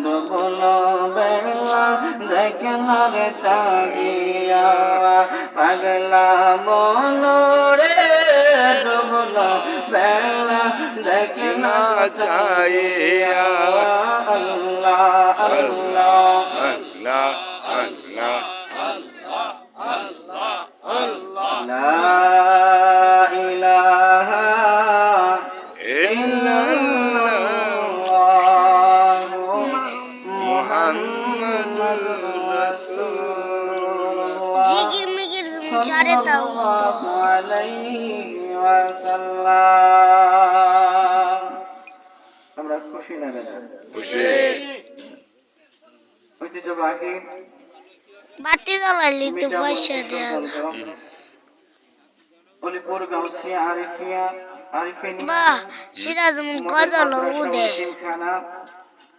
ডুবলো বেলা দেখে না রে চাহিয়া পাগলা মনো রে ডুবলো বেলা দেখে না চাহিয়া আল্লাহ আল্লাহ আল্লাহ আল্লাহ লা ইলাহা ইল্লাল্লাহ মুহাম্মাদুর রাসূলুল্লাহ জিকির মিকির ঝাড়ে দাও সাল্লাল্লাহু আলাইহি ওয়াসাল্লাম। আমরা খুশি না বেটা? খুশি। ঐতিহ্যবাহী বাতি জ্বালাইলে তো পয়সা দেওয়া যায়। অলিপুর গাউসিয়া আরিফিয়া আরিফিনী বাহ, সেটা যেমন গজল উদে। খানা